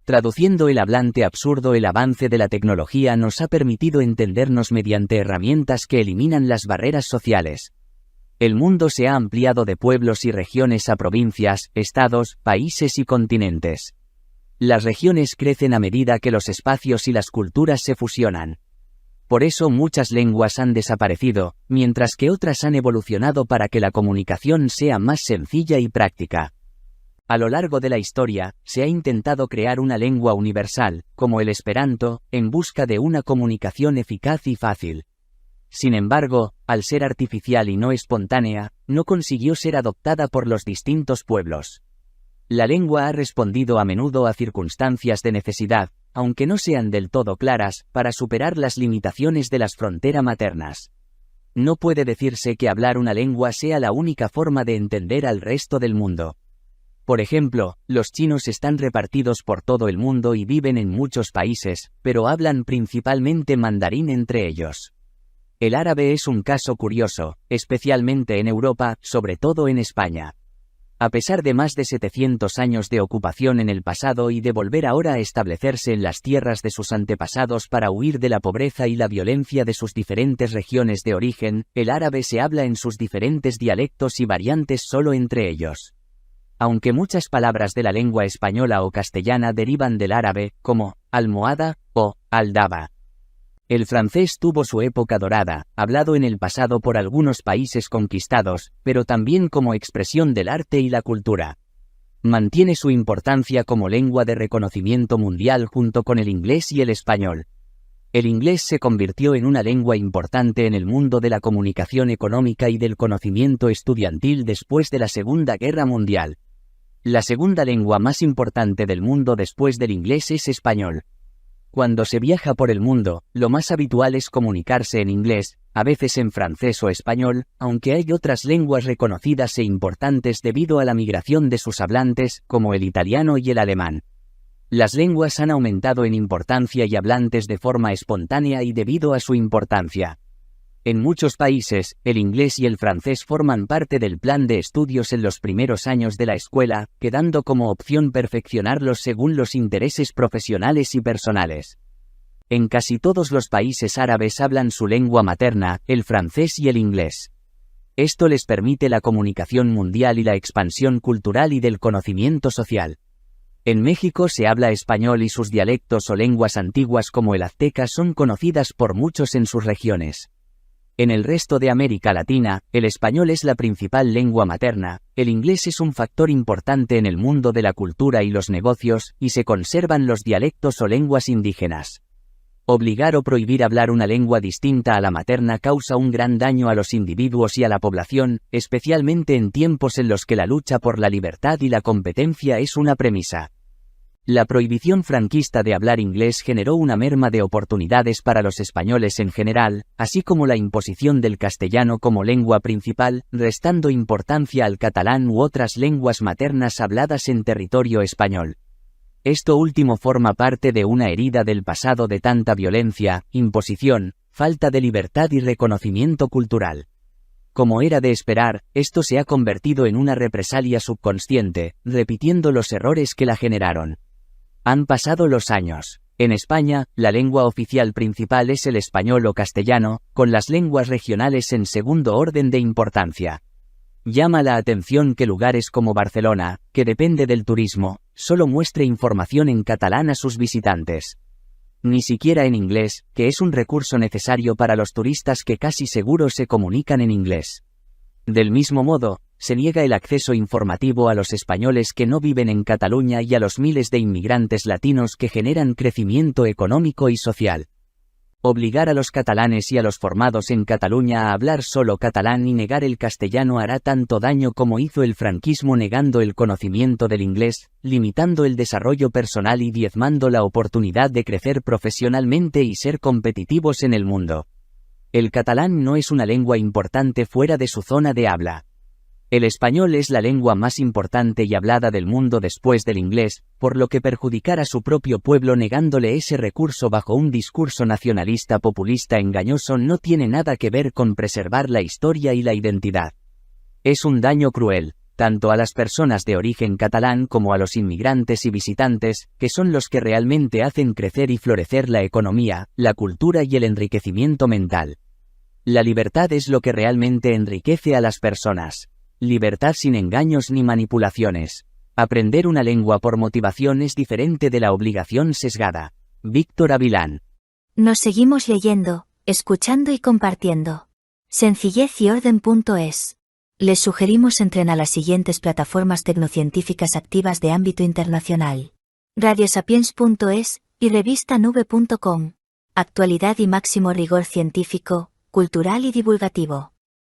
Traduciendo el hablante absurdo, el avance de la tecnología nos ha permitido entendernos mediante herramientas que eliminan las barreras sociales. El mundo se ha ampliado de pueblos y regiones a provincias, estados, países y continentes. Las regiones crecen a medida que los espacios y las culturas se fusionan. Por eso muchas lenguas han desaparecido, mientras que otras han evolucionado para que la comunicación sea más sencilla y práctica. A lo largo de la historia, se ha intentado crear una lengua universal, como el esperanto, en busca de una comunicación eficaz y fácil. Sin embargo, al ser artificial y no espontánea, no consiguió ser adoptada por los distintos pueblos. La lengua ha respondido a menudo a circunstancias de necesidad, aunque no sean del todo claras, para superar las limitaciones de las fronteras maternas. No puede decirse que hablar una lengua sea la única forma de entender al resto del mundo. Por ejemplo, los chinos están repartidos por todo el mundo y viven en muchos países, pero hablan principalmente mandarín entre ellos. El árabe es un caso curioso, especialmente en Europa, sobre todo en España. A pesar de más de 700 años de ocupación en el pasado y de volver ahora a establecerse en las tierras de sus antepasados para huir de la pobreza y la violencia de sus diferentes regiones de origen, el árabe se habla en sus diferentes dialectos y variantes solo entre ellos. Aunque muchas palabras de la lengua española o castellana derivan del árabe, como almohada o aldaba. El francés tuvo su época dorada, hablado en el pasado por algunos países conquistados, pero también como expresión del arte y la cultura. Mantiene su importancia como lengua de reconocimiento mundial junto con el inglés y el español. El inglés se convirtió en una lengua importante en el mundo de la comunicación económica y del conocimiento estudiantil después de la Segunda Guerra Mundial. La segunda lengua más importante del mundo después del inglés es español. Cuando se viaja por el mundo, lo más habitual es comunicarse en inglés, a veces en francés o español, aunque hay otras lenguas reconocidas e importantes debido a la migración de sus hablantes, como el italiano y el alemán. Las lenguas han aumentado en importancia y hablantes de forma espontánea y debido a su importancia. En muchos países, el inglés y el francés forman parte del plan de estudios en los primeros años de la escuela, quedando como opción perfeccionarlos según los intereses profesionales y personales. En casi todos los países árabes hablan su lengua materna, el francés y el inglés. Esto les permite la comunicación mundial y la expansión cultural y del conocimiento social. En México se habla español y sus dialectos o lenguas antiguas como el azteca son conocidas por muchos en sus regiones. En el resto de América Latina, el español es la principal lengua materna, el inglés es un factor importante en el mundo de la cultura y los negocios, y se conservan los dialectos o lenguas indígenas. Obligar o prohibir hablar una lengua distinta a la materna causa un gran daño a los individuos y a la población, especialmente en tiempos en los que la lucha por la libertad y la competencia es una premisa. La prohibición franquista de hablar inglés generó una merma de oportunidades para los españoles en general, así como la imposición del castellano como lengua principal, restando importancia al catalán u otras lenguas maternas habladas en territorio español. Esto último forma parte de una herida del pasado de tanta violencia, imposición, falta de libertad y reconocimiento cultural. Como era de esperar, esto se ha convertido en una represalia subconsciente, repitiendo los errores que la generaron. Han pasado los años. En España, la lengua oficial principal es el español o castellano, con las lenguas regionales en segundo orden de importancia. Llama la atención que lugares como Barcelona, que depende del turismo, solo muestre información en catalán a sus visitantes. Ni siquiera en inglés, que es un recurso necesario para los turistas que casi seguro se comunican en inglés. Del mismo modo, se niega el acceso informativo a los españoles que no viven en Cataluña y a los miles de inmigrantes latinos que generan crecimiento económico y social. Obligar a los catalanes y a los formados en Cataluña a hablar solo catalán y negar el castellano hará tanto daño como hizo el franquismo negando el conocimiento del inglés, limitando el desarrollo personal y diezmando la oportunidad de crecer profesionalmente y ser competitivos en el mundo. El catalán no es una lengua importante fuera de su zona de habla. El español es la lengua más importante y hablada del mundo después del inglés, por lo que perjudicar a su propio pueblo negándole ese recurso bajo un discurso nacionalista populista engañoso no tiene nada que ver con preservar la historia y la identidad. Es un daño cruel. tanto a las personas de origen catalán como a los inmigrantes y visitantes, que son los que realmente hacen crecer y florecer la economía, la cultura y el enriquecimiento mental. La libertad es lo que realmente enriquece a las personas. Libertad sin engaños ni manipulaciones. Aprender una lengua por motivación es diferente de la obligación sesgada. Víctor Avilán. Nos seguimos leyendo, escuchando y compartiendo. Sencillez-y-orden.es. Les sugerimos entren a las siguientes plataformas tecnocientíficas activas de ámbito internacional: radiosapiens.es y revistanube.com. Actualidad y máximo rigor científico, cultural y divulgativo.